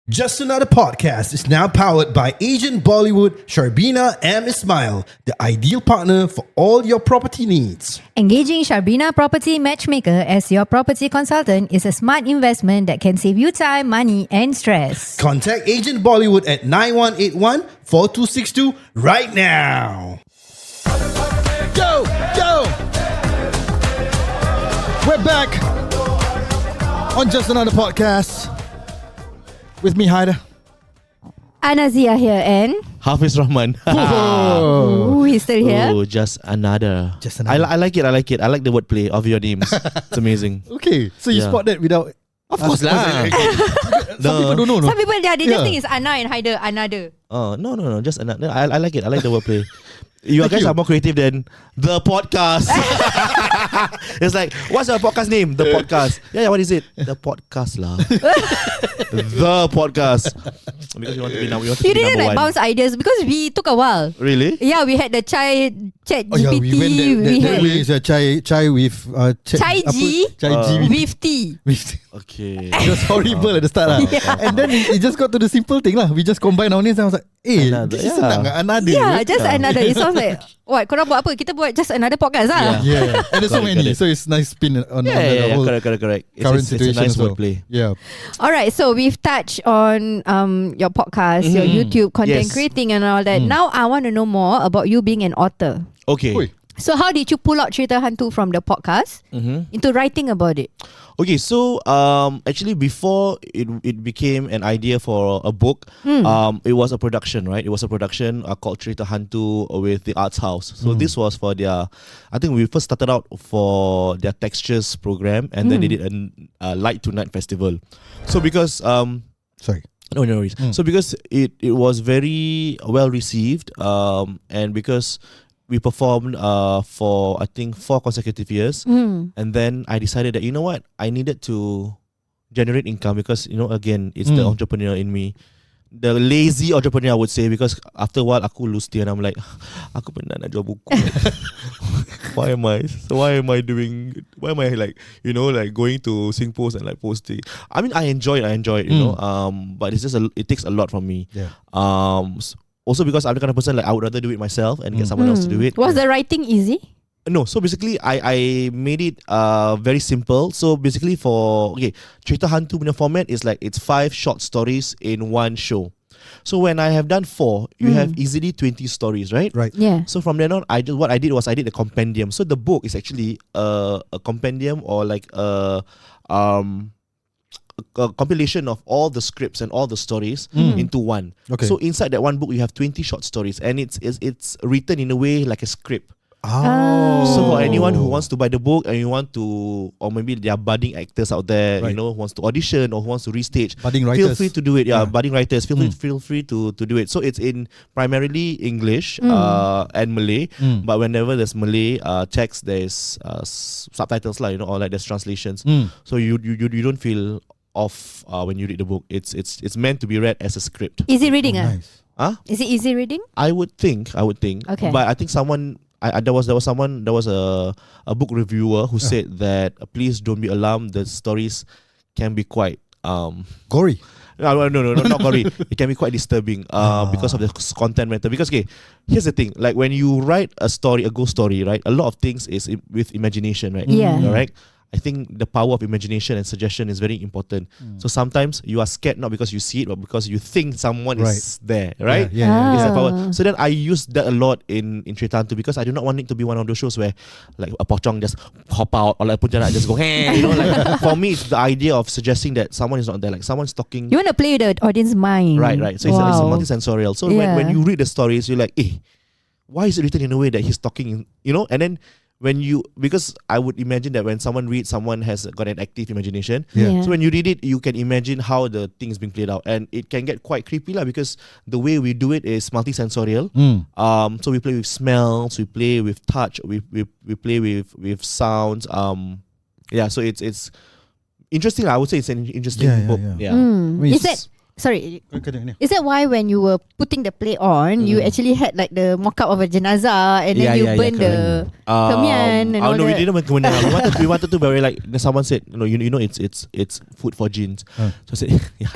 Just Another Podcast is now powered by Agent Bollywood, Sharbina and Ismail, the ideal partner for all your property needs. Engaging Sharbina Property Matchmaker as your property consultant is a smart investment that can save you time, money and stress. Contact Agent Bollywood at 9181-4262 right now. Yo! We're back on Just Another Podcast. With me, Haider. Anazia here and Hafidz Rahman. Ooh, he's still here. Oh, JustAnaDer. Just Another. I like it. I like the wordplay of your names. It's amazing. Okay, so you Yeah. spot that without... Of course lah. Some people don't know. No? Some people they just Yeah. think it's Anna and Haider, AnaDer. No. JustAnaDer. I like it. I like the wordplay. You Thank guys you. are more creative than the podcast. It's like, what's your podcast name? The podcast. Yeah, what is it? The podcast lah. The podcast. Because we want to be now. We want to You be didn't number like one. bounce ideas because we took a while. Really? Yeah, we had the chat Oh yeah, GPT. we went that way is a chai with Chai G chai G with tea. with Okay. it was horrible at the start lah. And then it just got to the simple thing lah. We just combine our names and I was like, Another, this is yeah. senang AnaDer. Yeah, just another. It sounds like what? Korang buat apa? Kita buat just another podcast lah. Yeah. And there's so Got it, many, got it. so it's nice spin on the Yeah. whole Correct. current It's situation a nice as well. wordplay. Yeah. All right, so we've touched on your podcast, your YouTube content Yes. creating and all that. Now I want to know more about you being an author. Okay. Oi. So how did you pull out Cerita Hantu from the podcast into writing about it? Okay, so actually before it became an idea for a book, it was a production, right? It was a production called Cerita Hantu with the Arts House. So this was for their, I think we first started out for their Textures program, and then they did a Light to Night festival. So because Sorry. no worries. So because it was very well received, and because we performed for I think 4 consecutive years, and then I decided that, you know what, I needed to generate income because, you know, again, it's the entrepreneur in me, the lazy entrepreneur, I would say, because after a while aku lose steer and I'm like, aku pernah nak jual buku. Why am I like, you know, like going to Singpost and like posting. I mean, I enjoy it, you know, but it's just it takes a lot from me. Yeah. Also because I'm the kind of person like I would rather do it myself and get someone else to do it. Was the writing easy? No, so basically I made it very simple. So basically Cerita Hantu punya format is like it's 5 short stories in one show. So when I have done 4, you have easily 20 stories, right? Right. Yeah. So from then on, I did a compendium. So the book is actually a compendium or like a compilation of all the scripts and all the stories into one. Okay. So inside that one book, you have 20 short stories, and it's written in a way like a script. So for anyone who wants to buy the book and you want to, or maybe there are budding actors out there, Right. you know, who wants to audition or who wants to restage, Budding feel writers. free to do it. Yeah, Yeah. budding writers, feel free to do it. So it's in primarily English and Malay, but whenever there's Malay text, there's subtitles lah, you know, or like there's translations. So you don't feel off when you read the book. It's meant to be read as a script. Easy reading, Nice. Is it easy reading? I would think. Okay. But I think someone. There was a book reviewer who said that please don't be alarmed. The stories can be quite Gory. no, not gory. It can be quite disturbing because of the content matter. Because here's the thing: like when you write a ghost story, right? A lot of things is with imagination, right? Yeah. Right. I think the power of imagination and suggestion is very important. So sometimes you are scared not because you see it, but because you think someone is there, right? Yeah. It's the power. So then I use that a lot in Cerita Hantu because I do not want it to be one of those shows where like a pocong just hop out or like punjanak just go, hey, you know, like for me it's the idea of suggesting that someone is not there, like someone's talking. You want to play with the audience mind. Right. So it's a multisensorial. So when you read the stories, you're like, why is it written in a way that he's talking, you know? And then because I would imagine that when someone reads, someone has got an active imagination. Yeah. So when you read it, you can imagine how the thing is being played out, and it can get quite creepy lah because the way we do it is multisensorial. So we play with smells, we play with touch, we play with sounds. So it's interesting. I would say it's an interesting book. yeah. Yeah. I mean, Is that Sorry. Continue. Is that why when you were putting the play on, you actually had like the mock-up of a jenazah and then you burn the kemian and all no, we that? didn't burn kemian. we wanted to, but we like someone said, you know, it's food for jinns. So I said, yeah.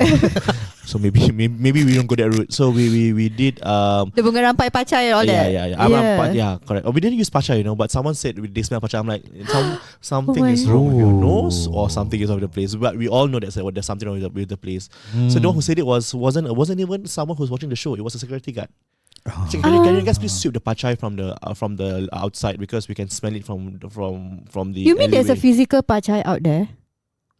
So maybe we don't go that route. So we did the bunga rampai pacai and all that. Yeah, correct. We didn't use pacha, you know, but someone said they smell pacha. I'm like, something is wrong with your nose or something is wrong with the place. But we all know there's something wrong with the place. So the one who said it wasn't even someone who was watching the show. It was a security guard. So can you guys please sweep the pachai from the outside because we can smell it from the. You mean there's a alleyway. physical pachai out there?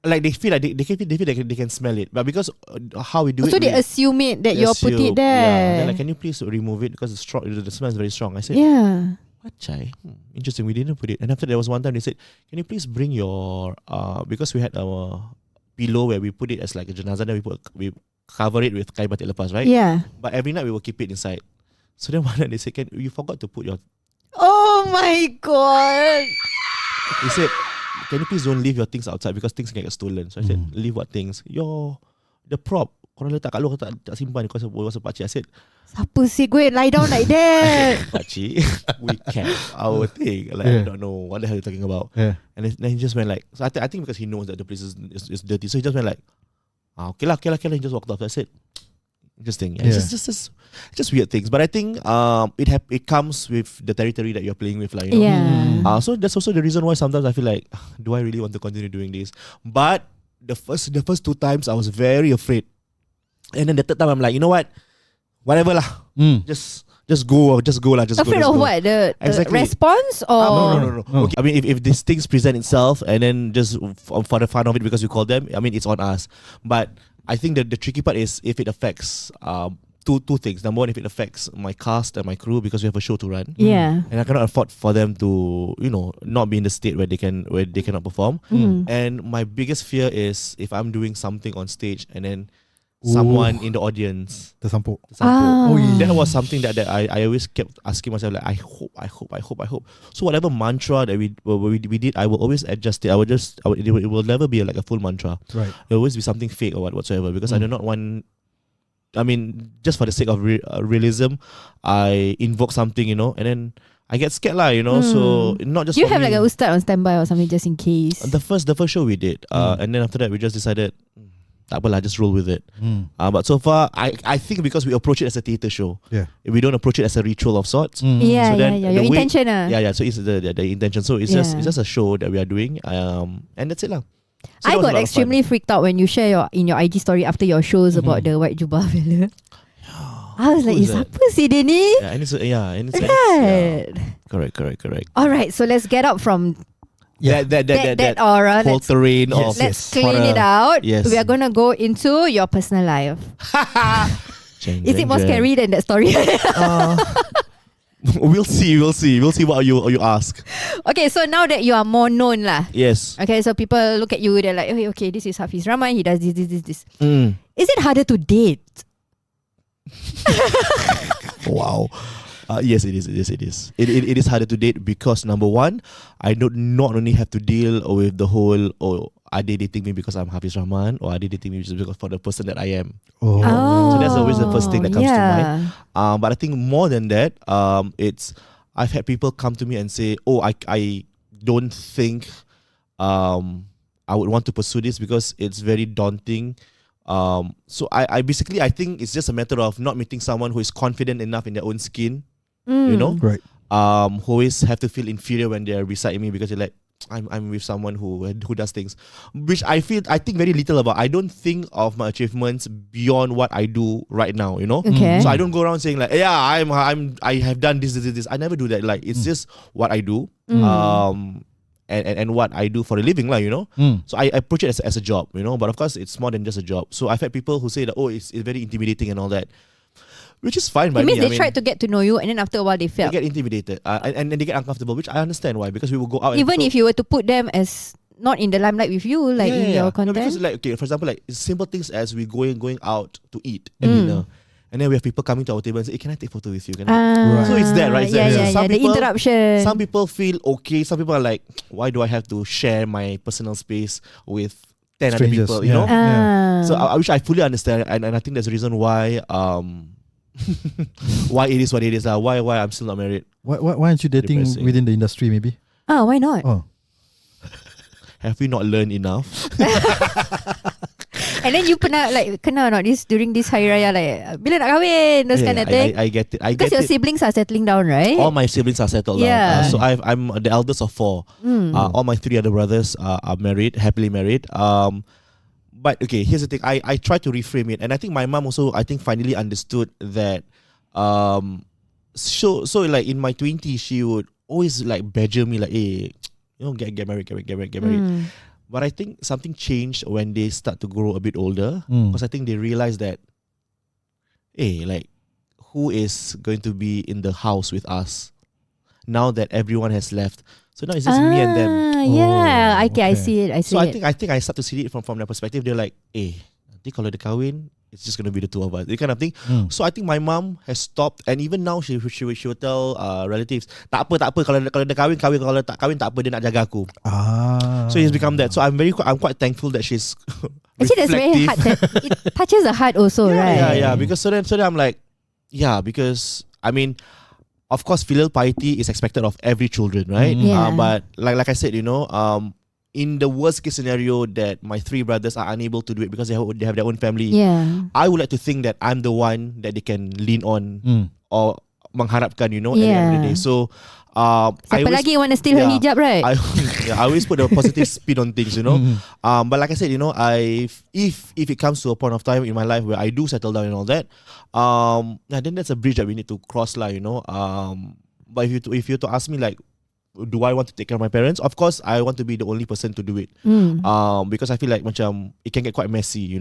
Like they feel like they feel like they can smell it, but because how we do it, So they assume it that you're put it Yeah, there. they're like, can you please remove it because it's strong. The smell is very strong. I said, Yeah. pachai. Interesting. We didn't put it. And after there was one time they said, can you please bring your because we had our pillow where we put it as like a jenazah, then we cover it with kain batik lepas, right? Yeah. But every night we will keep it inside. So then one night they said, you forgot to put your. Oh my god. He said, can you please don't leave your things outside because things can get stolen. So I said, leave what things? The prop. Korang letak kat luar, tak simpan because it was a pakcik. I said, Siapa sih go and lie down like that? pakcik, we kept our thing. Like, I don't know what the hell you're talking about. Yeah. And then he just went like, so I think because he knows that the place is dirty. So he just went like, okay lah. He just walked off. I said, interesting. Yeah. It's just weird things. But I think it comes with the territory that you're playing with, like, you know. Yeah. So that's also the reason why sometimes I feel like, do I really want to continue doing this? But the first 2 times I was very afraid. And then the third time I'm like, you know what? Whatever lah. Just go lah. Afraid of what? The Exactly. response or No. Okay. I mean, if these things present itself and then just for the fun of it because we call them, I mean, it's on us. But I think that the tricky part is if it affects two things. Number one, if it affects my cast and my crew because we have a show to run. Yeah. And I cannot afford for them to, not be in the state where they cannot perform. And my biggest fear is if I'm doing something on stage and then someone in the audience Tersampuk. that was something that I always kept asking myself, like, I hope. So whatever mantra that we did, I will always adjust it. It will never be like a full mantra. Right. It will always be something fake or whatsoever because I do not want. I mean, just for the sake of realism, I invoke something, and then I get scared lah, So not just. You for have me. like a ustad on standby or something just in case. The first show we did, and then after that we just decided, tak apalah, just roll with it. But so far, I think because we approach it as a theatre show, we don't approach it as a ritual of sorts. Yeah, So then Your the way- intention. Yeah. So it's the intention. So it's just a show that we are doing, and that's it lah. So I that was a got lot of extremely freaked out when you share in your IG story after your shows about the white jubah fella. I was like, Who is siapa sih dia ni? Yeah, and it's Right. correct. Alright, so let's get out from that aura. whole terrain of Let's clean it out. Yes. We are gonna go into your personal life. Is it more scary than that story? We'll see what you ask. Okay, so now that you are more known lah. Yes. Okay, so people look at you, they're like, okay, this is Hafidz Rahman, he does this. Mm. Is it harder to date? Wow. Yes, it is. It is harder to date because number one, I do not only have to deal with the whole, are they dating me because I'm Hafidz Rahman or are they dating me just because for the person that I am? Oh. So that's always the first thing that comes to yeah. mind. But I think more than that, I've had people come to me and say, I don't think I would want to pursue this because it's very daunting. So I basically I think it's just a matter of not meeting someone who is confident enough in their own skin, Right. who always have to feel inferior when they're beside me because they're like, I'm with someone who does things, which I think very little about. I don't think of my achievements beyond what I do right now, Okay. So I don't go around saying like, yeah, I have done this. I never do that. Like it's just what I do, and what I do for a living, like, So I approach it as a job, But of course, it's more than just a job. So I've had people who say that, it's very intimidating and all that, which is fine by It me. means they tried to get to know you and then after a while they They felt. get intimidated and they get uncomfortable, which I understand why, because we will go out. Even if you were to put them as not in the limelight with you, like in your No, content. because like, okay, for example, like simple things as we going out to eat and dinner. And then we have people coming to our table and say, hey, can I take photo with you? Can I? So it's that, right? It's that. Yeah. Some The people- interruption. Some people feel okay. Some people are like, why do I have to share my personal space with 10 Strangers, other people, you yeah. know. Yeah. So I wish I fully understand, and I think that's the reason why why it is what it is. Why I'm still not married. Why aren't you dating Depressing. within the industry? Maybe. Why not? Oh, Have we not learned enough? And then you pernah like kena not this during this Hari Raya like bila nak kahwin those kind of thing. I get it. I Because get your it. siblings are settling down, right? All my siblings are settled Yeah. down. So I'm the eldest of 4. All my 3 other brothers are married, happily married. But okay, here's the thing. I try to reframe it, and I think my mom also, I think, finally understood that. So like in my 20s, she would always like badger me like, hey, you know, get married. But I think something changed when they start to grow a bit older, because I think they realize that, hey, like, who is going to be in the house with us now that everyone has left? So now it's just me and them. Yeah, okay, I okay. see it. So I think I start to see it from their perspective. They're like, nanti kalau dia kahwin, it's just gonna be the 2 of us. That kind of thing. So I think my mom has stopped, and even now she will tell relatives, tak apa kalau dia kahwin, kalau tak kahwin tak apa, dia nak jaga aku. So it's become that. So I'm quite thankful that she's Actually, that's very reflective. hard. It touches the heart also, right? Yeah. Because so then I'm like, because I mean, of course, filial piety is expected of every children, right? Yeah. But like I said, in the worst case scenario that my 3 brothers are unable to do it because they have their own family, I would like to think that I'm the one that they can lean on or mengharapkan, at the end of the day. So Siapa lagi want to steal her hijab, right? I always put a positive spin on things, But like I said, if it comes to a point of time in my life where I do settle down and all that, then that's a bridge that we need to cross, But if you to ask me, like, do I want to take care of my parents? Of course, I want to be the only person to do it. Because I feel like it can get quite messy,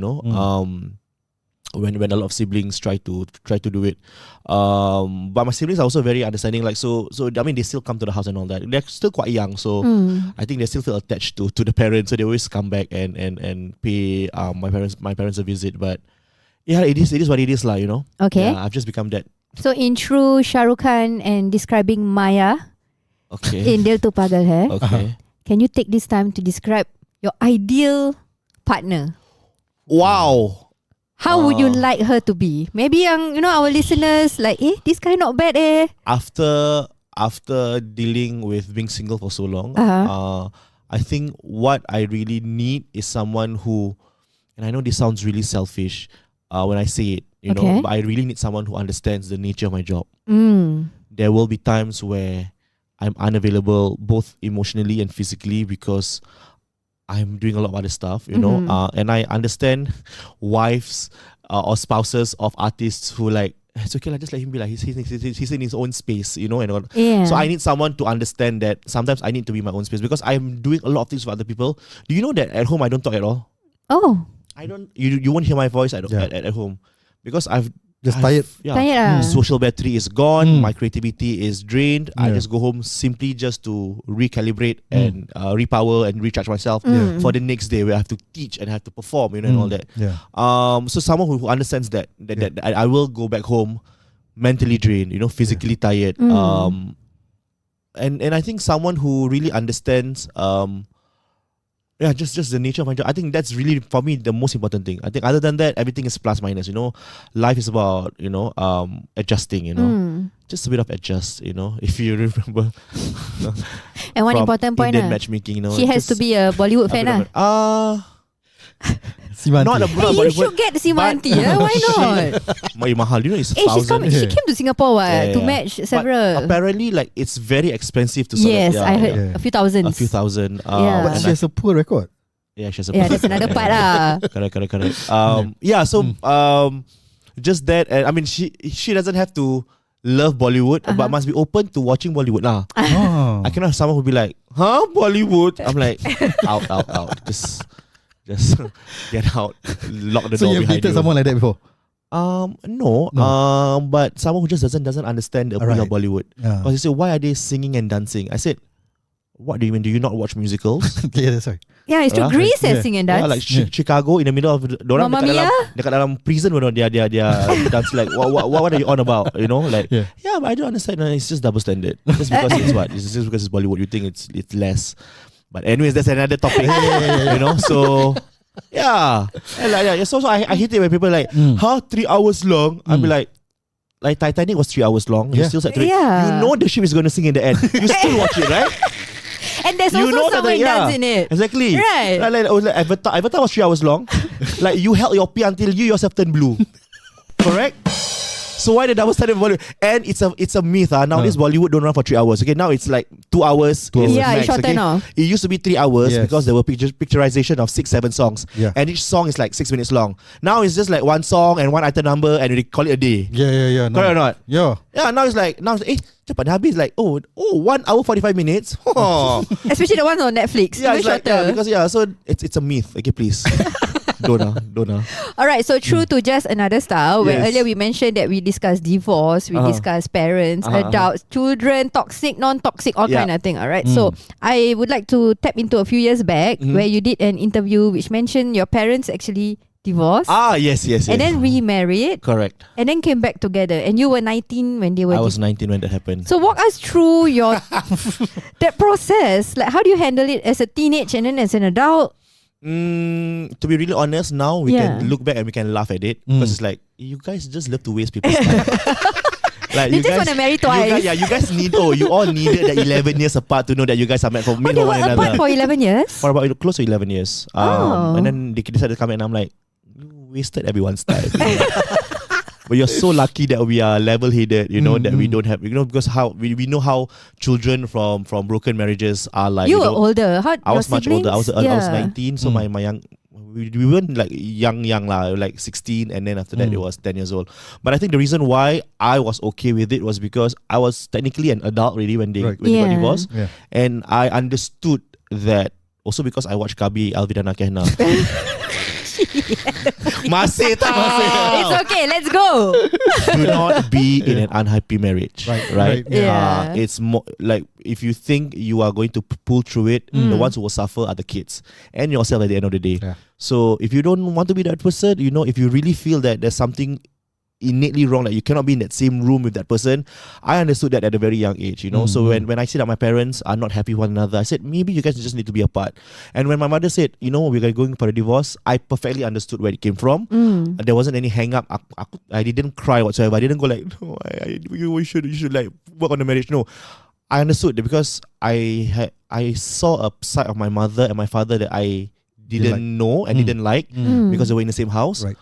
when a lot of siblings try to do it. But my siblings are also very understanding. Like so I mean, they still come to the house and all that. They're still quite young, so I think they still feel attached to the parents. So they always come back and pay my parents a visit. But yeah, it is what it is, Okay. Yeah, I've just become that. So in true Shah Rukh Khan and describing Maya Okay. in Dil Tu Pagal Hai, Okay. can you take this time to describe your ideal partner? Wow. How would you like her to be? Maybe our listeners like, this guy not bad After dealing with being single for so long, I think what I really need is someone who, and I know this sounds really selfish when I say it, but I really need someone who understands the nature of my job. There will be times where I'm unavailable both emotionally and physically because I'm doing a lot of other stuff, and I understand wives or spouses of artists who like, it's okay, just let him be like, he's in his own space, and all. Yeah. So I need someone to understand that sometimes I need to be in my own space because I'm doing a lot of things for other people. Do you know that at home I don't talk at all? Oh. I don't. You won't hear my voice at home because I've tired. Yeah. Tired. Social battery is gone. My creativity is drained. I just go home simply just to recalibrate and repower and recharge myself for the next day where I have to teach and have to perform, and all that. Yeah. So someone who understands that I will go back home mentally drained, physically tired. And I think someone who really understands just the nature of my job. I think that's really, for me, the most important thing. I think other than that, everything is plus minus. Life is about adjusting. Just a bit of adjust. If you remember. And one from important point, Indian matchmaking. she has to be a Bollywood fan. Simanti. Not a Hey, you should get Simanti. Why not? Mahal. It's Hey, she 1,000. came to Singapore to Yeah. match But several. apparently, like, it's very expensive to Yes, select. I heard yeah. a few thousands. A few thousand. Yeah. But she has a poor record. Yeah, she has a Yeah, that's another part lah. Correct. So just that, and I mean, she doesn't have to love Bollywood, but must be open to watching Bollywood lah. Oh. I cannot have someone who be like, Bollywood. I'm like, out. Just get out. Lock the So door you've behind dated you. someone like that before? No. But someone who just doesn't understand the appeal of Bollywood. Yeah. Because they say, why are they singing and dancing? I said, what do you mean? Do you not watch musicals? Yeah, that's right. Yeah, it's to Greece and Yeah. sing and Yeah, dance. like Chicago in the middle of dorang Mamma Mia? dekat dalam prison when dia dance like what are you on about? Like Yeah. but I don't understand. It's just double standard. Just because it's what? It's just because it's Bollywood. You think it's less. But anyways, that's another topic. So Yeah. And like, yeah. So I hate it when people like, 3 hours long. I'll be like Titanic was 3 hours long. You Yeah. still said 3. Yeah. You know the ship is going to sing in the end. You still watch it, right? And there's You also know that someone yeah. dance in it. Exactly. Right. Like Avatar was 3 hours long. Like you held your pee until you yourself turned blue. Correct? So why the double standard Bollywood? And it's a myth. Nowadays Bollywood don't run for 3 hours. Okay, now it's like 2 hours. Yeah, max, it's shorter okay? now. It used to be 3 hours Yes. because there were picturization of 6-7 songs. Yeah. And each song is like 6 minutes long. Now it's just like one song and one item number and they call it a day. Yeah. No. Correct or not? Yeah. Yeah, now it's like cepat dah habis. Like 1 hour 45 minutes. Oh. Especially the ones on Netflix. Yeah, Even it's like, shorter. so it's a myth. Okay, please. Don't. Alright, so true to Just Another Style, where Yes. earlier we mentioned that we discussed divorce, we discussed parents, adults, children, toxic, non-toxic, all Yeah. kind of thing. Alright, so I would like to tap into a few years back where you did an interview which mentioned your parents actually divorced Yes. and then remarried Correct. and then came back together, and you were 19 when they were I was 19 when that happened. So walk us through your that process. Like, how do you handle it as a teenage and then as an adult? To be really honest, now we Yeah. can look back and we can laugh at it because it's like you guys just love to waste people's time. Like They just wanna marry twice. You guys need. You all needed that 11 years apart to know that you guys are meant for Oh, me they for were one apart another. for 11 years? For about close to 11 years. Oh. And then they decided to come and I'm like, you wasted everyone's time. But you're so lucky that we are level-headed, that we don't have, because we know how children from broken marriages are like. You were older. How I was your much older. I was siblings? 19, so my young. We weren't like young lah, like 16, and then after that it was 10 years old. But I think the reason why I was okay with it was because I was technically an adult already when they got divorced, Yeah. and I understood that also because I watched Kabi Alvidana Kehna. Masih tahu. It's okay, let's go. Do not be in an unhappy marriage. Right. Yeah. It's more like if you think you are going to pull through it, the ones who will suffer are the kids and yourself at the end of the day. Yeah. So if you don't want to be that person, if you really feel that there's something innately wrong, that you cannot be in that same room with that person, I understood that at a very young age, So when I see that my parents are not happy with one another, I said maybe you guys just need to be apart. And when my mother said, we're going for a divorce, I perfectly understood where it came from. There wasn't any hang up. I didn't cry whatsoever. I didn't go like, no, you should like work on the marriage. No, I understood that because I saw a side of my mother and my father that I didn't know and didn't like because they were in the same house. Right.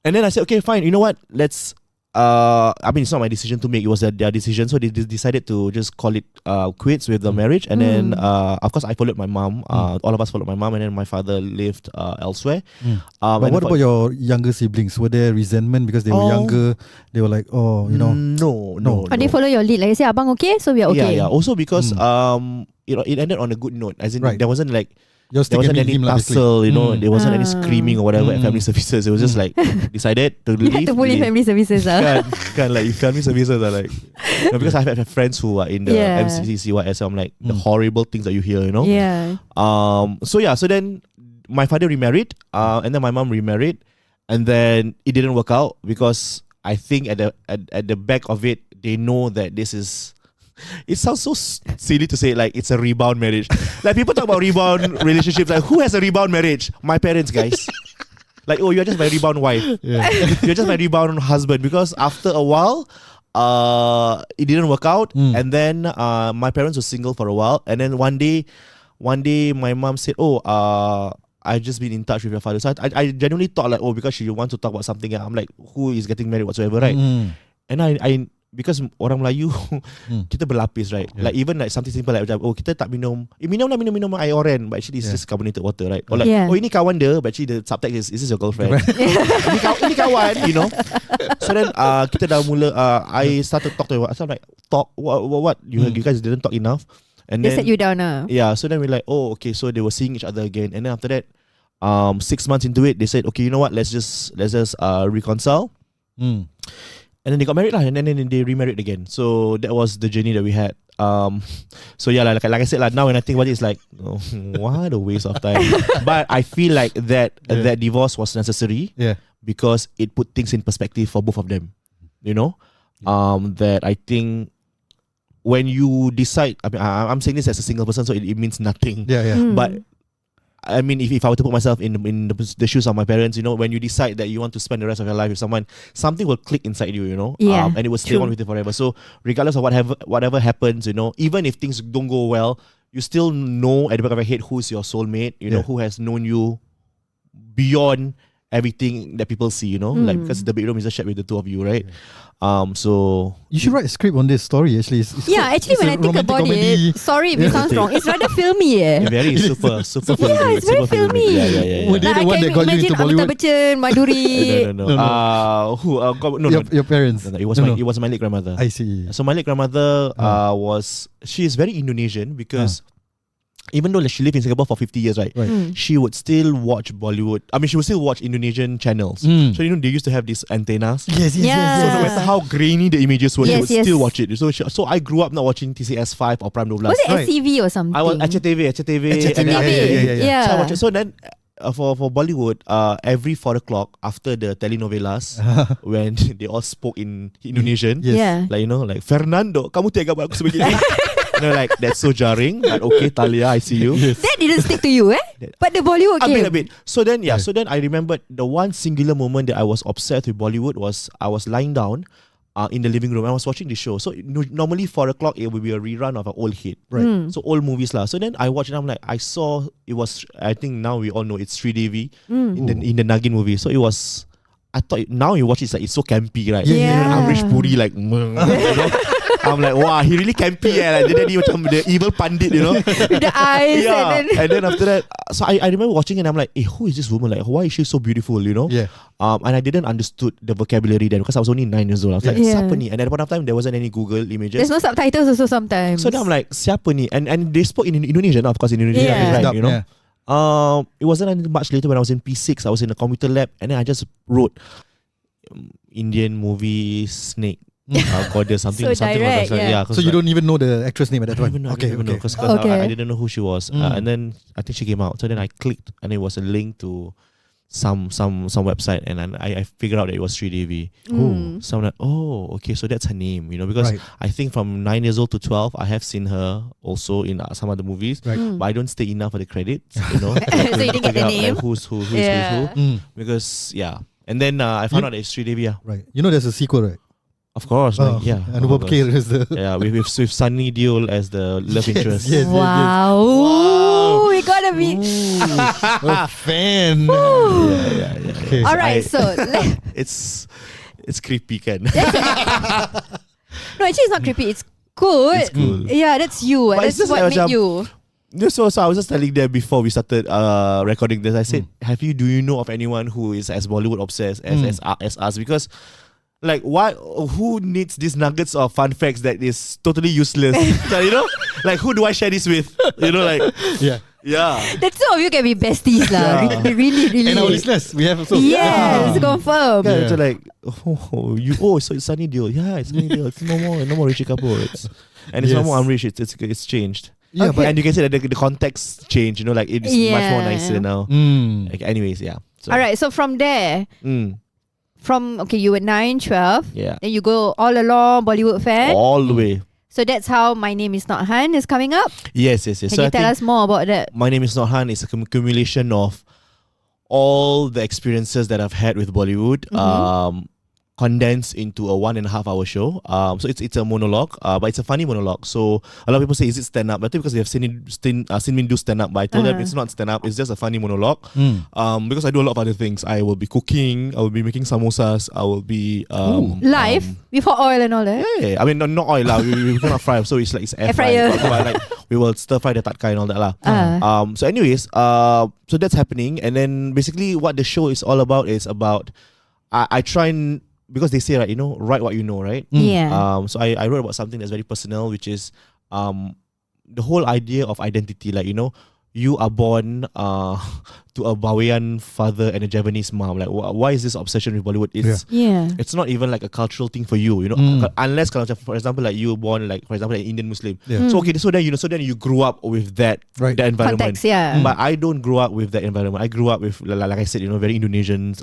And then I said, okay, fine. You know what? Let's. It's not my decision to make. It was their decision. So they decided to just call it quits with the marriage. And then, of course, I followed my mom. All of us followed my mom. And then my father lived elsewhere. But what about your younger siblings? Were there resentment because they were younger? They were like, No. Or they follow your lead. Like you say, abang okay, so we are okay. Yeah. Also because it ended on a good note. As in, there wasn't like. You're There still wasn't any him lah, basically. tussle, there wasn't any screaming or whatever at family services. It was just like decided to You leave. had to bully family services. Kind like family services are like because I have friends who are in the MCCCYS. So I'm like the horrible things that you hear, Yeah. So then my father remarried, and then my mom remarried, and then it didn't work out because I think at the back of it they know that this is. It sounds so silly to say like it's a rebound marriage. Like people talk about rebound relationships. Like who has a rebound marriage? My parents, guys. Like you're just my rebound wife. Yeah. You're just my rebound husband. Because after a while, it didn't work out. And then my parents were single for a while. And then one day my mom said, I've just been in touch with your father. So I genuinely thought like, because she wants to talk about something. I'm like, who is getting married whatsoever, right? And I because orang Melayu kita berlapis, right? Like even like something simple like kita tak minum air oren, but actually it's just carbonated water, right? Or like ini kawan dia, but actually the subtext is this your girlfriend? ini kawan, So then kita dah mula I started to talk to her. I'm like what you guys didn't talk enough. And They then set you down yeah, so then we're like, okay, so they were seeing each other again. And then after that 6 months into it, they said, okay, you know what, let's just reconcile. And then they got married lah, and then they remarried again. So that was the journey that we had. So yeah, like I said, now when I think about it, it's like, what a waste of time. But I feel like that divorce was necessary. Because it put things in perspective for both of them. That I think when you decide, I'm saying this as a single person, so it means nothing. Yeah. But I mean, if I were to put myself in the shoes of my parents, you know, when you decide that you want to spend the rest of your life with someone, something will click inside you, you know, Yeah, and it will stay true. on with you forever. So regardless of whatever happens, you know, even if things don't go well, you still know at the back of your head who's your soulmate, you know, who has known you beyond everything that people see, you know, like because the bedroom is just shared with the two of you, right? So You should write a script on this story. Actually, Actually, when I think about it, sorry if it sounds wrong, it's rather filmy. very super filmy. Yeah, it's very super filmy. Yeah. Were they Like, the I one can that got you imagine into Amitabh Bollywood? Bachchan, Madhuri. No. No. Who? No. Your parents. No, it was No. it was my late grandmother. I see. So my late grandmother she is very Indonesian because even though she lived in Singapore for 50 years, right? She would still watch Bollywood. I mean, she would still watch Indonesian channels. So you know they used to have these antennas. Yes. Yeah. So no matter how grainy the images were, she Yes, would yes. still watch it. So I grew up not watching TCS 5 or Prime 12. Was it Right. SCV or something? I was SCTV. SCTV, Yeah. So I watch it. So then for Bollywood, every 4 o'clock after the telenovelas, when they all spoke in Indonesian, Yes. Yeah. like you know, like Fernando, kamu tega buat aku sebegini. You know, like that's so jarring. But okay, Talia, I see you. That didn't stick to you, But the Bollywood came. A bit. So then, So then I remembered the one singular moment that I was obsessed with Bollywood was I was lying down in the living room. I was watching the show. So normally 4 o'clock it would be a rerun of an old hit. Right. So old movies lah. So then I watched it. I'm like, I saw it was. I think now we all know it's Sridevi in the Nagin movie. So it was. I thought now you watch it's like it's so campy, right? Yeah. Amrish Puri like, you know? I'm like, wow, he really campy, like then he macam the evil pandit, you know? With the eyes And then after that, so I remember watching it and I'm like, hey, who is this woman? Like, why is she so beautiful, you know? Yeah. And I didn't understood the vocabulary then because I was only 9 years old. I was like, Yeah. siapa ni? And at that point of time, there wasn't any Google images. There's no subtitles also sometimes. So then I'm like, siapa ni? And they spoke in Indonesian, of course, in Indonesian, Yeah. right? You know? Yeah. It wasn't until much later when I was in P6, I was in a computer lab and then I just wrote Indian movie snake. Goddess, something So something direct, like that. yeah. Yeah, So you don't even know the actress name at that I time? don't even know. Okay. Because Okay. I didn't know who she was. And then I think she came out. So then I clicked and it was a link to some website and then I figured out that it was Sridevi. So I'm like, oh, okay, so that's her name, you know, because Right. I think from 9 years old to 12, I have seen her also in some other movies, Right. but I don't stay enough for the credits, you know. So you didn't get the name? Like, who's who. Mm. Because, yeah. And then I found out that it's Sridevi, yeah. Right. You know there's a sequel, right? Of course, like, yeah. Anubhav of Kher course. is the... Yeah, with Sunny Deol as the love interest. Yes. Wow. Ooh, we gotta be. A fan. Yeah. Okay. All right, so It's creepy, kan? no, actually it's not creepy. It's good. It's cool. Yeah, that's you. But it's That's just what like made macam- you. So I was just telling them before we started recording this. I said, do you know of anyone who is as Bollywood obsessed as us? Because like, who needs these nuggets of fun facts that is totally useless? So, you know, like who do I share this with? You know, like Yeah. The two of you can be besties lah. Yeah. Really. And our listeners, we have also... Yes, confirm. Yeah. So like, so it's Sunny Deol. Yeah, it's Sunny Deol. It's no more Rishi Kapoor. It's no Yes. more Amrish. It's changed. Yeah, Okay. And you can say that the context changed. You know, like it's much more nicer now. Like, anyways, yeah. So, All right, so from there, you were 9, 12. Yeah. Then you go all along Bollywood fan. All the way. So that's how My Name Is Not Han is coming up. Yes. Can So you I tell think us more about that? My Name Is Not Han is a accumulation of all the experiences that I've had with Bollywood, condensed into a 1.5 hour show. So it's a monologue, but it's a funny monologue. So a lot of people say, is it stand up? I think because they have seen me do stand up, but I told them it's not stand up. It's just a funny monologue. Because I do a lot of other things. I will be cooking. I will be making samosas. I will be Live with hot oil and all that. yeah. I mean, not oil lah. We cannot fry, so it's like it's air fryer. fry. But like we will stir fry the tatka and all that lah. So anyways, so that's happening, and then basically what the show is all about is about I try and, because they say, right, you know, write what you know, right? Yeah. So I wrote about something that's very personal, which is the whole idea of identity. Like, you know, you are born to a Bawean father and a Javanese mom. Like, why is this obsession with Bollywood? It's not even like a cultural thing for you, you know. Unless, for example, like you were born, like for example, an Indian Muslim. Yeah. So okay, so then you grew up with that environment. Context, yeah. But I don't grow up with that environment. I grew up with, like I said, you know, very Indonesians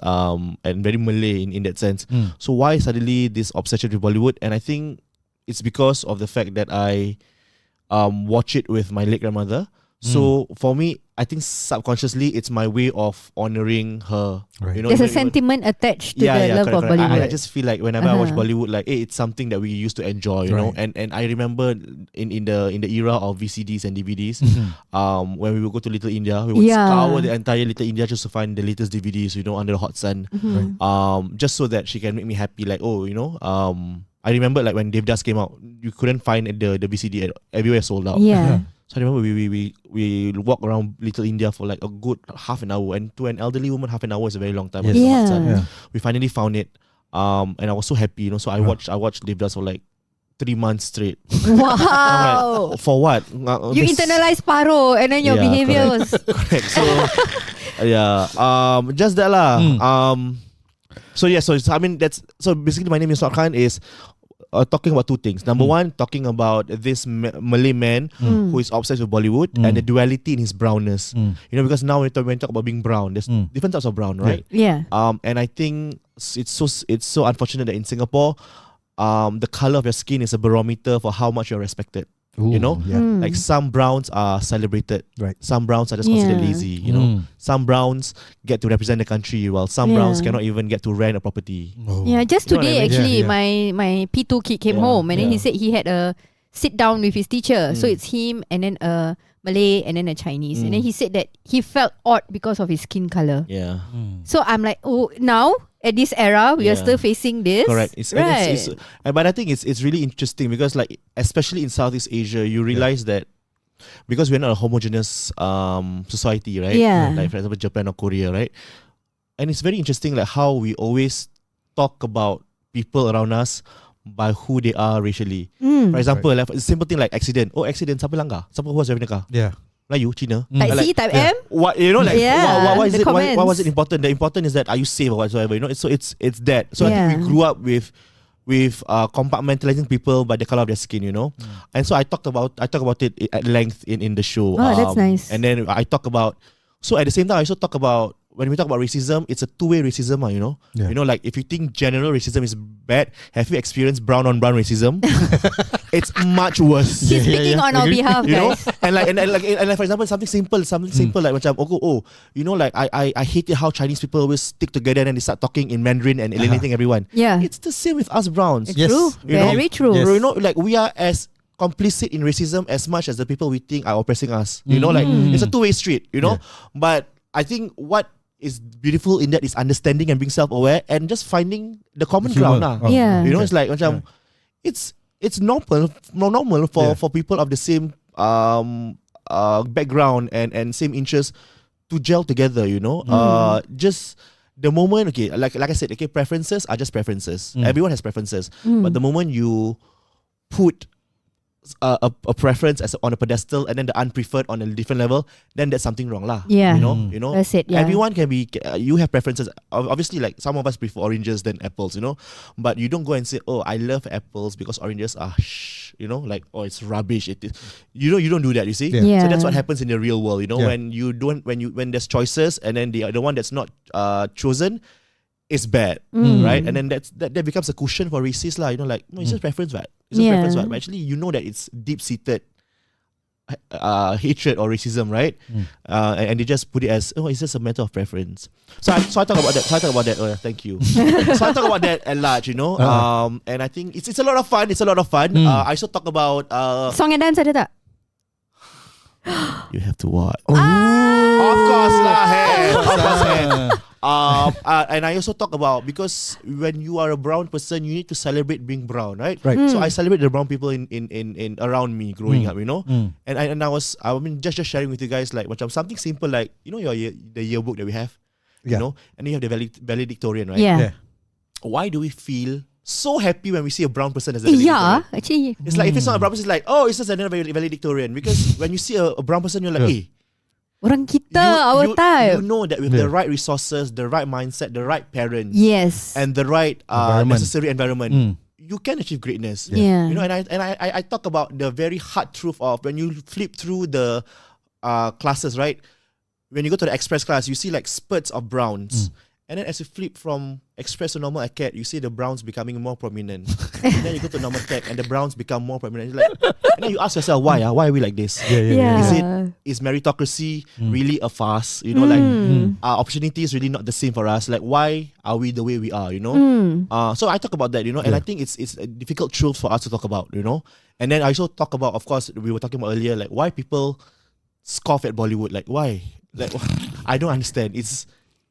and very Malay in that sense. So why suddenly this obsession with Bollywood? And I think it's because of the fact that I watch it with my late grandmother. So for me, I think subconsciously it's my way of honoring her. Right. You know, There's a even- sentiment attached to the love of correct. Bollywood. I just feel like whenever I watch Bollywood, like it's something that we used to enjoy, you know. And I remember in the era of VCDs and DVDs, when we would go to Little India, we would scour the entire Little India just to find the latest DVDs, you know, under the hot sun, just so that she can make me happy. Like, oh, you know, I remember like when Devdas came out, you couldn't find the VCD everywhere sold out. Yeah. So I remember we walk around Little India for like a good half an hour, and to an elderly woman, half an hour is a very long time. Yes. Under the hot Yeah. sun. Yeah. We finally found it, and I was so happy, you know. So I watched Devdas for like 3 months straight. Wow. I'm like, for what? You internalize paro and then your Yeah, behavior was correct. So yeah, just that lah. So I mean so basically my name is Khan is talking about two things. Number one, talking about this Malay man who is obsessed with Bollywood and the duality in his brownness. You know, because now when we talk about being brown, there's different types of brown, right? yeah. And I think it's so unfortunate that in Singapore, the color of your skin is a barometer for how much you're respected. Ooh, You know, yeah. like some browns are celebrated, Right. some browns are just considered Yeah. lazy. You know, some browns get to represent the country, while some browns Yeah. cannot even get to rent a property. Oh. Yeah, just You know what I today mean? actually Yeah, my P2 kid came Yeah, home and then he yeah. said he had a sit down with his teacher. So it's him and then a Malay and then a Chinese. And then he said that he felt odd because of his skin color. Yeah, So I'm like, oh, now at this era we are Yeah. still facing this. correct. right. But I think it's really interesting because like especially in Southeast Asia, you realize that because we're not a homogeneous society, right? Yeah. Like for example, Japan or Korea, right? And it's very interesting like how we always talk about people around us by who they are racially. For example, like a simple thing like accident. Oh, accident, siapa langgar? Siapa who was driving the car? Yeah. Melayu, Cina. Type C, type M. What you know, like Yeah, what is the it? Why was comments. it important? The important is that are you safe or whatsoever? You know, so it's that. So I think we Yeah. grew up with compartmentalizing people by the color of their skin. You know, and so I talk about it at length in the show. Oh, that's nice. And then I talk about. So at the same time, I also talk about when we talk about racism, it's a two-way racism. You know, Yeah. you know, like if you think general racism is bad, have you experienced brown on brown racism? It's much worse. He's speaking on our behalf, You know, guys. and like for example, something simple like macam you know, like I hate it how Chinese people always stick together and they start talking in Mandarin and alienating everyone. Yeah. It's the same with us browns. It's Yes. true. You know? Very true. Yes. You know, like we are as complicit in racism as much as the people we think are oppressing us. You know, like it's a two-way street. You know, but I think what is beautiful in that is understanding and being self-aware and just finding the common Humor. ground. Oh, Yeah. You know, it's like macam it's normal for people of the same background and same interests to gel together, you know. Just the moment, okay, like I said, okay, preferences are just preferences. Everyone has preferences. But the moment you put a preference on a pedestal and then the unpreferred on a different level, then there's something wrong lah. Yeah. You know. That's it, yeah. Everyone can be. You have preferences. Obviously, like some of us prefer oranges than apples. You know, but you don't go and say, "Oh, I love apples because oranges are you know, like it's rubbish." It is. You don't do that. You see. Yeah. So Yeah. that's what happens in the real world. You know, Yeah. when there's choices and then the one that's not chosen is bad, right? And then that becomes a cushion for racists lah. You know, like no, it's just preference, right? It's just Yeah. preference, right? But actually, you know that it's deep-seated hatred or racism, right? And they just put it as it's just a matter of preference. So I talk about that. Oh, yeah, thank you. So I talk about that at large, you know. And I think it's a lot of fun. I also talk about Song and dance ada tak? you have to watch. Of course lah, hey. Of course, hey. And I also talk about because when you are a brown person, you need to celebrate being brown, right? Right. So I celebrate the brown people in around me growing up, you know. And I mean just sharing with you guys like something simple like you know the yearbook that we have, you Yeah. know, and then you have the valedictorian, right? Yeah. Why do we feel so happy when we see a brown person as a Yeah, valedictorian? actually. It's like if it's not a brown person, it's like it's just another valedictorian because when you see a brown person, you're like, Orang kita, our type. you know that with the right resources, the right mindset, the right parents, Yes. and the right Environment. necessary environment, you can achieve greatness. Yeah. You know, and I talk about the very hard truth of when you flip through the classes, right? When you go to the express class, you see like spurts of browns. And then as you flip from express to normal cat, you see the browns becoming more prominent. And then you go to normal cat and the browns become more prominent. You're like, and then you ask yourself, why? Why are we like this? Is meritocracy really a farce? You know, like opportunity is really not the same for us. Like, why are we the way we are? You know. So I talk about that. You know, and I think it's a difficult truth for us to talk about. You know, and then I also talk about, of course, we were talking about earlier, like why people scoff at Bollywood. Like why? Like I don't understand.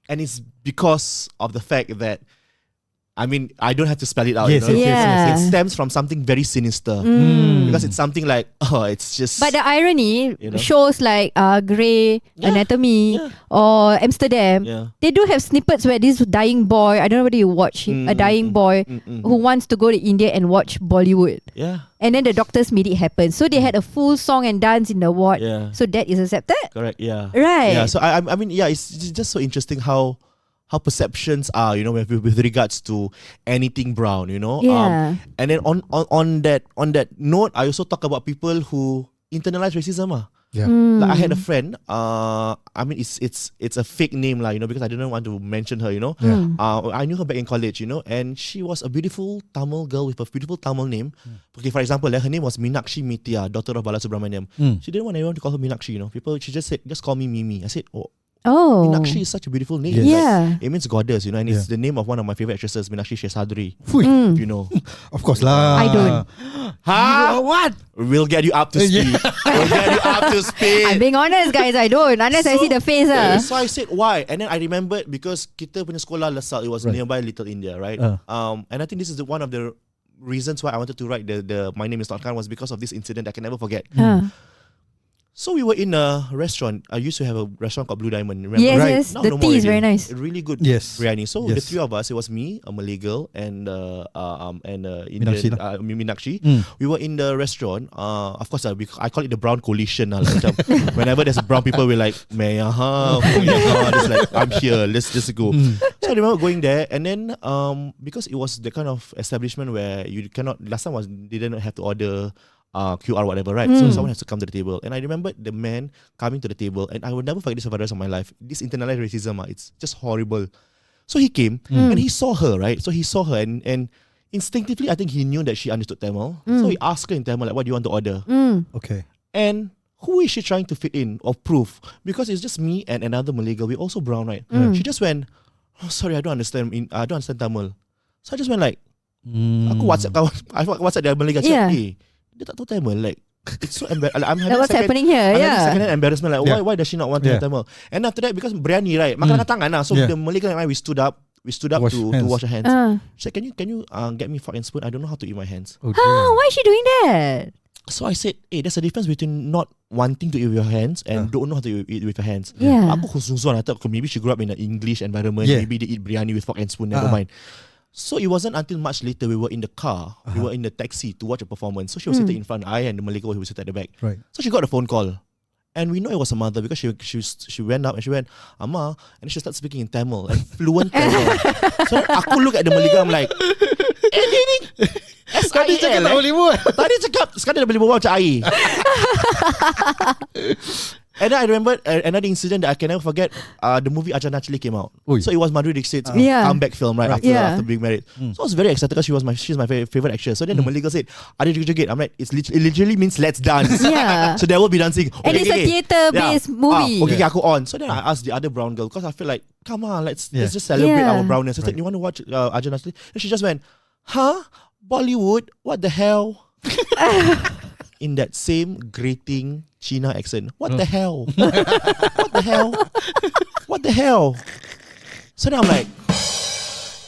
And it's because of the fact that, I mean, I don't have to spell it out. Yes, you know? yes. It stems from something very sinister. Because it's something like, it's just... But the irony, You know? shows like Grey Anatomy Yeah. or Amsterdam, Yeah. they do have snippets where this dying boy, I don't know whether you watch it, a dying boy who wants to go to India and watch Bollywood. Yeah, And then the doctors made it happen. So they had a full song and dance in the ward. yeah. So that is accepted. Correct, yeah. Right. Yeah, so I mean, yeah, it's just so interesting how perceptions are, you know, with regards to anything brown, you know. Yeah. And then on that note, I also talk about people who internalize racism. Yeah. Like I had a friend. I mean, it's a fake name, you know, because I didn't want to mention her, you know. Yeah. I knew her back in college, you know, and she was a beautiful Tamil girl with a beautiful Tamil name. Okay, for example, her name was Meenakshi Mitya, daughter of Balasubramaniam. She didn't want anyone to call her Meenakshi, you know. She just said, just call me Mimi. I said, Oh. Meenakshi is such a beautiful name. Yes. Yeah. Like, it means goddess, you know, and it's the name of one of my favorite actresses, Meenakshi Shesadri. You know. Of course lah. I don't. Huh? What? We'll get you up to speed. We'll get you up to speed. I'm being honest, guys. I don't. Unless I see the face. So I said why, and then I remembered because kita punya sekolah Lasal, it was nearby Little India, right? And I think this is one of the reasons why I wanted to write the My Name Is Not Khan was because of this incident I can never forget. So we were in a restaurant. I used to have a restaurant called Blue Diamond. Remember? Yes, Right. yes. Now The no more tea is already. very nice. Really good Yes. biryani. So the Yes. three of us, it was me, a Malay girl, and Meenakshi Indian lah. Meenakshi. We were in the restaurant. Of course, I call it the brown coalition. Like, macam, whenever there's brown people, we're like, just like, I'm here. Let's just go. So I remember going there, and then because it was the kind of establishment where you cannot. Last time didn't have to order QR whatever, right? So someone has to come to the table, and I remember the man coming to the table, and I will never forget this for the rest of my life. This internalized racism, it's just horrible. So he came and he saw her, right? So he saw her, and instinctively, I think he knew that she understood Tamil. So he asked her in Tamil, like, what do you want to order? Okay. And who is she trying to fit in or prove? Because it's just me and another Malay girl. We're also brown, right? She just went, oh, sorry, I don't understand. I don't understand Tamil. So I just went like, aku WhatsApp dia Malay girl. Yeah. Hey, dia tak tahu Tamil. Like, it's so embarrassing. I'm having What's happening here? I'm having Yeah. second-hand embarrassment. Like, why does she not want to Yeah. learn Tamil? And after that, because biryani, right? Makan tangan lah. So Yeah. the Malay girl and I, we stood up Wash to hands. wash our hands. She said, can you get me fork and spoon? I don't know how to eat my hands. Oh, Why is she doing that? So I said, hey, there's a difference between not wanting to eat with your hands and don't know how to eat with your hands. Yeah. Aku khusus-khusus. I thought maybe she grew up in an English environment. Yeah. Maybe they eat biryani with fork and spoon. Never mind. So it wasn't until much later we were in the car, we were in the taxi to watch a performance. So she was sitting in front, I and the Malay girl who was sitting at the back. Right. So she got a phone call. And we know it was her mother because she went up and she went, Amma, and then she started speaking in Tamil, and fluent Tamil. So aku look at the Malay girl, I'm like, ini Tadi cakap tak boleh buat. Tadi cakap sekarang dia boleh berbual macam air. And then I remember another incident that I can never forget. The movie Agent Bollywood came out. Oi. So it was Madhuri Dixit's Yeah. comeback film, right? Yeah. After being married. So I was very excited because she's my favorite actress. So then the Malay girl said, "Ada joget." I'm like, it literally means let's dance. Yeah. So there will be dancing. And it's a theatre-based movie. Okay, aku on. So then I asked the other brown girl because I feel like, come on, let's just celebrate Yeah. our brownness. I said, you want to watch Agent Bollywood? And she just went, huh? Bollywood? What the hell? In that same grating China accent. What the hell? What the hell? What the hell? So then I'm like,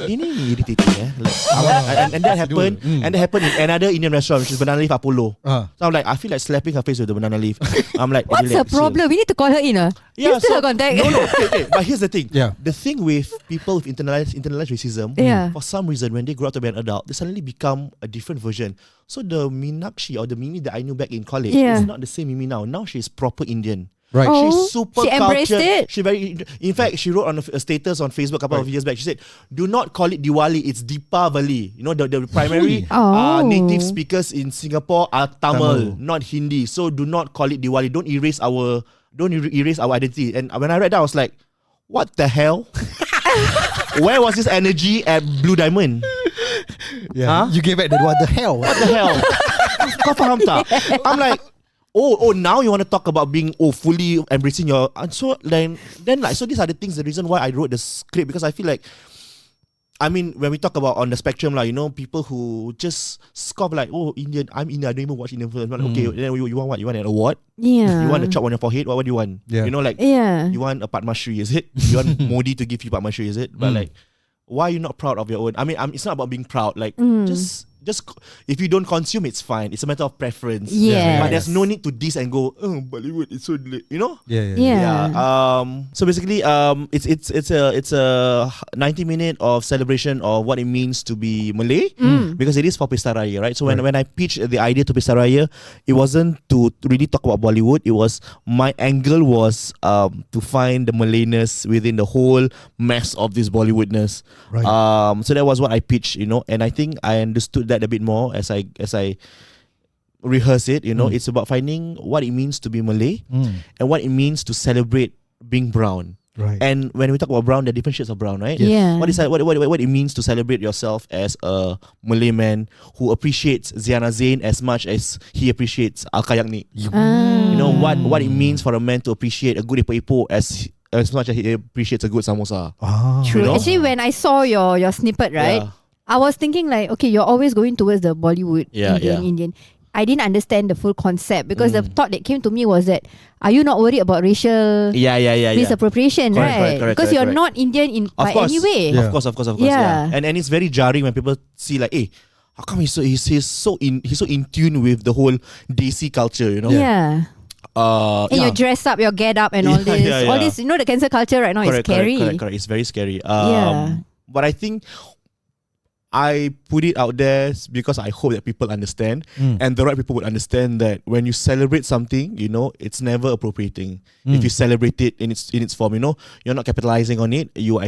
ini irritating, Like, and that happened. And that happened in another Indian restaurant, which is Banana Leaf Apollo. So I'm like, I feel like slapping her face with the banana leaf. I'm like, What's relax, the problem? We need to call her in. Yeah, You still have contact. No, okay. But here's the thing. Yeah. The thing with people with internalized racism, Yeah. for some reason, when they grow up to be an adult, they suddenly become a different version. So the Meenakshi or the Mimi that I knew back in college is not the same Mimi now. Now she's proper Indian. Right. Oh. She's super She embraced cultured. it. In fact, she wrote on a status on Facebook a couple of years back. She said, "Do not call it Diwali. It's Deepavali. You know, the primary Oh. native speakers in Singapore are Tamil, Tamil. not Hindi. So do not call it Diwali. Don't erase our identity." And when I read that, I was like, "What the hell?" Where was this energy at Blue Diamond? Yeah. You gave back that. What the hell? What the hell? Kau faham tak? I'm like, oh, now you want to talk about being fully embracing your. And so then like, so these are the things. The reason why I wrote the script, because I feel like, I mean, when we talk about on the spectrum, like, you know, people who just scoff like, oh, Indian, I'm Indian, I don't even watch Indian films. Okay, then you want what? You want an award? Yeah. You want a chop on your forehead? What do you want? Yeah. You know, like, Yeah. you want a Padma Shri, is it? You want Modi to give you Padma Shri, is it? But like, why are you not proud of your own? I mean, it's not about being proud. Like, just if you don't consume, it's fine. It's a matter of preference. Yes. But there's no need to diss and go, oh, Bollywood, it's so lit, you know? Yeah. So basically, it's a 90-minute of celebration of what it means to be Malay, because it is for Pesta Raya, right? So when I pitched the idea to Pesta Raya, it wasn't to really talk about Bollywood. It was, my angle was to find the Malayness within the whole mess of this Bollywoodness. Right. So that was what I pitched, you know, and I think I understood that a bit more as I rehearse it. You know, it's about finding what it means to be Malay and what it means to celebrate being brown. Right. And when we talk about brown, there are different shades of brown, right? Yeah. What it means to celebrate yourself as a Malay man who appreciates Ziana Zain as much as he appreciates Al Kayakni. You know what it means for a man to appreciate a good epok-epok as much as he appreciates a good samosa. True. You know? Actually, when I saw your snippet, right, Yeah. I was thinking like, okay, you're always going towards the Bollywood Indian. I didn't understand the full concept because the thought that came to me was that, are you not worried about racial misappropriation, right? Because you're not Indian by any way. Yeah. Of course. Yeah. And it's very jarring when people see like, hey, how come he's so in tune with the whole Desi culture, you know? Yeah. And you dress up, you get up and all this. All this, you know, the cancel culture right now is scary. Correct. It's very scary. Yeah. But I think I put it out there because I hope that people understand, and the right people would understand that when you celebrate something, you know, it's never appropriating. If you celebrate it in its form, you know, you're not capitalizing on it. You are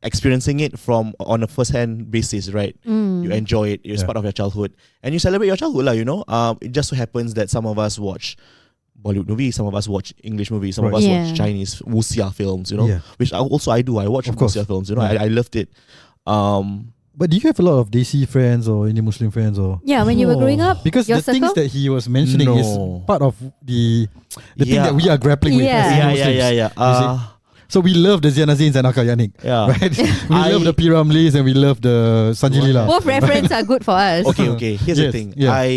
experiencing it on a first-hand basis, right? You enjoy it. It's part of your childhood, and you celebrate your childhood, lah. You know, it just so happens that some of us watch Bollywood movies, some of us watch English movies, some of us watch Chinese wuxia films, you know, which I do. I watch wuxia films, you know. I loved it. But do you have a lot of Desi friends or Indian Muslim friends or? Yeah, when you were growing up, because your the things circle? that he was mentioning is part of the thing that we are grappling with as Muslims. Yeah. You see? So we love the Ziana Zains and Akal Yannick. Yeah. Right? We love the P. Ramlees and we love the Sanjilila. Both references are good for us. Okay. Here's the thing. Yeah.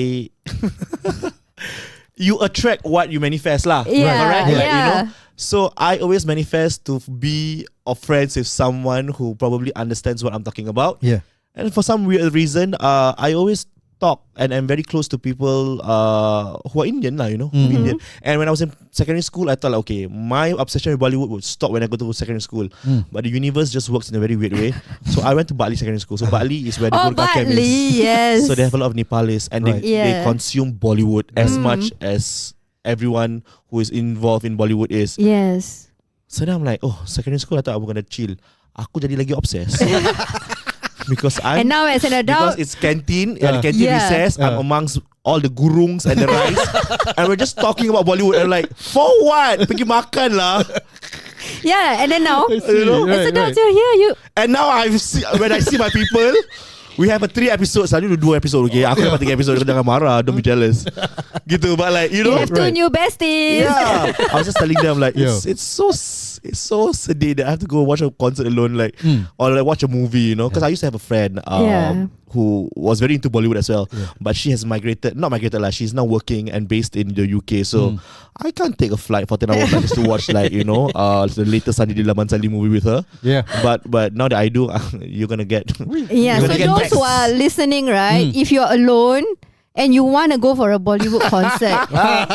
You attract what you manifest, lah. Yeah, Correct? yeah. Like, you know. So I always manifest to be of friends with someone who probably understands what I'm talking about. Yeah. And for some weird reason, I always talk and I'm very close to people who are Indian, lah, you know, who are Indian. And when I was in secondary school, I thought, like, okay, my obsession with Bollywood would stop when I go to secondary school. But the universe just works in a very weird way. So I went to Bali secondary school. So Bali is where the Gurkha camp is. Bali, yes. So they have a lot of Nepalis and they consume Bollywood as much as everyone who is involved in Bollywood is. Yes. So then I'm like, oh, secondary school I thought I was gonna chill. Aku jadi lagi obsessed. And now as an adult, because it's canteen, recess, I'm amongst all the gurungs and the rice, and we're just talking about Bollywood. And like, for what? Pergi makan lah. yeah, and then now, You know? as adults, you're here. And now when I see my people, we have a 3 episodes. Selalu 2 episode, okay? Aku dapat 3 episode. Kau jangan marah, don't be jealous. Gitu, but like, you You know, have 2 new besties. yeah. I was just telling them like, it's so sedih that I have to go watch a concert alone, like, or like watch a movie, you know? Because I used to have a friend who was very into Bollywood as well, but she has not migrated lah. She's now working and based in the UK, so I can't take a flight for 10 hours just to watch, like, you know, the latest Sandi Dilaman Sali movie with her. Yeah. But now that I do, you're gonna get Yeah. So those who are listening, right? If you're alone and you want to go for a Bollywood concert,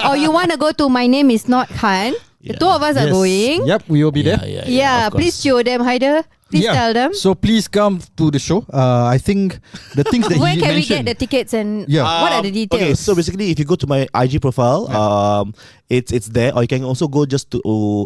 or you want to go to My Name Is Not Khan, the 2 of us are going. Yep, we will be there. Yeah, please show them, Haider. Please tell them. So please come to the show. I think the things that Where he can we mentioned. get the tickets and Yeah. what are the details? Okay, so basically, if you go to my IG profile, it's there, or you can also go just to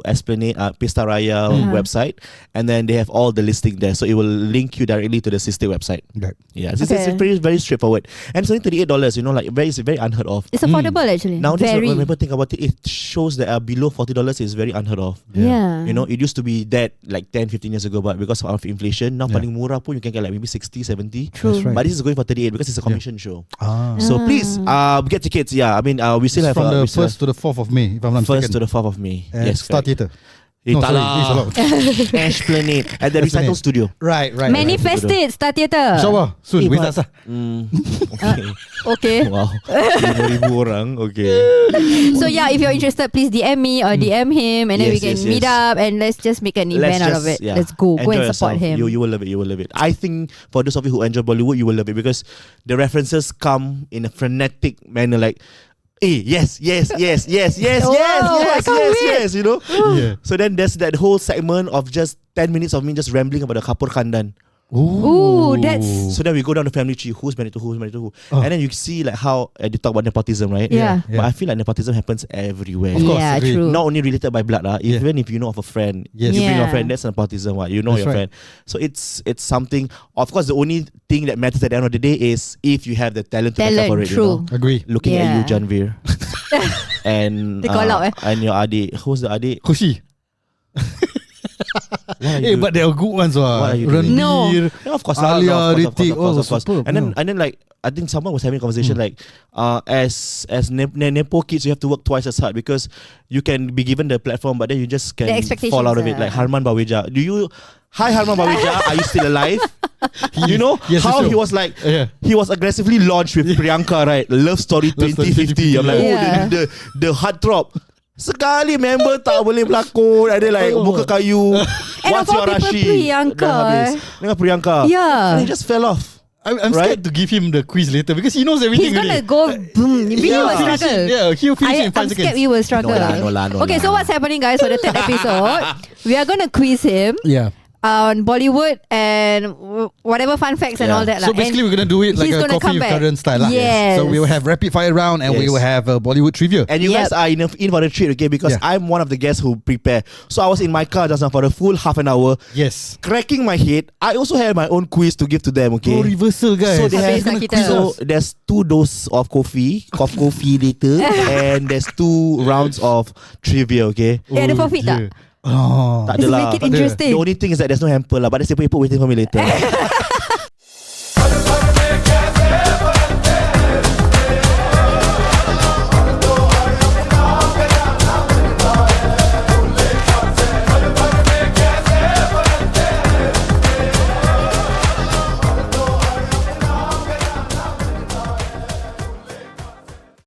Esplanade Pesta Raya website, and then they have all the listing there. So it will link you directly to the sister website. Right. Yeah, it's very very straightforward, and it's only $38. You know, like it's very unheard of. It's affordable actually. Nowadays, Very. when people think about it, it shows that below $40 is very unheard of. Yeah. You know, it used to be that like 10-15 years ago, but because of inflation, now paling murah pun you can get like maybe 60-70. True. That's right. But this is going for 38 because it's a commission show. Ah. So please get tickets. Yeah, I mean we still have From the we still 1st to the 4th of May, if I'm not have 1st mistaken. to the 4th of May. Yes, Star correct. Theatre. No, sorry, please allow. Esplanade at the Recital Esplanade. Studio. Right. Manifest it, Star Theatre. InsyaAllah, soon. Wait, sah. Okay. Okay. Wow. 5,000 orang. Okay. So yeah, if you're interested, please DM me or DM him, and then we Yes, can yes, meet yes. up and let's just make an event out of it. Yeah. Let's go Enjoy and support yourself. him. You will love it. You will love it. I think for those of you who enjoy Bollywood, you will love it because the references come in a frenetic manner. Like, yes, Oh, I yes, can't wait. yes. You know. Yeah. So then there's that whole segment of just 10 minutes of me just rambling about the Kapur Khandan. Ooh, that's So then we go down the family tree. Who's married to who? And then you see like how they talk about nepotism, right? Yeah. But I feel like nepotism happens everywhere. Of course, yeah, agree. true. Not only related by blood, even if you know of a friend, Yes. you bring your Yeah. friend, that's nepotism. What you know That's your right. friend. So it's something. Of course, the only thing that matters at the end of the day is if you have the talent to back up for it. true. You know? Agree. Looking at Yeah. you, Janveer, and They call out, and your adik. Who's the adik? Khushi. But there are good ones. What are you doing? No. Ranbir, Yeah, of course, Alia, of course, Ritik, of course. superb, And then like I think someone was having a conversation like, as nepo kids, you have to work twice as hard because you can be given the platform, but then you just The can expectations fall out of it. are- Like Harman Baweja, Hi Harman Baweja, are you still alive? You know Yes, how sure. he was like, Yeah. he was aggressively launched with Priyanka, right? Love Story Love Story 2050. I'm like, Yeah. the heartthrob. Sekali member tak boleh berlakon. Ada like muka kayu. And What's of your all people, Rashi? Priyanka, Dah habis. Dengan Priyanka. Yeah. And he just fell off. I'm Right? scared to give him the quiz later because he knows everything. He's gonna already. go boom. We Yeah. will struggle. Yeah, he'll finish it in 5 I'm seconds. scared we will struggle. No lah. Okay, so what's happening, guys, for the third episode? We are gonna quiz him Yeah. on Bollywood and whatever fun facts and Yeah. all that. So basically, we're gonna do it like he's a gonna coffee come with back. current style. Lah. Yes. So we will have rapid fire round and we Yes. will have Bollywood trivia. And you Yep. guys are in for the treat, okay? Because Yeah. I'm one of the guests who prepare. So I was in my car just now for a full half an hour, Yes. cracking my head. I also have my own quiz to give to them, okay? Oh, reversal, guys. So they have Habis nak kita. so there's 2 doses of coffee later, and there's 2 rounds of trivia, okay? Yeah, ada forfeit tak? Oh. Tak Let's adalah. make it Tak ada. interesting. The only thing is that there's no hamper lah, but there's epok-epok waiting for me later.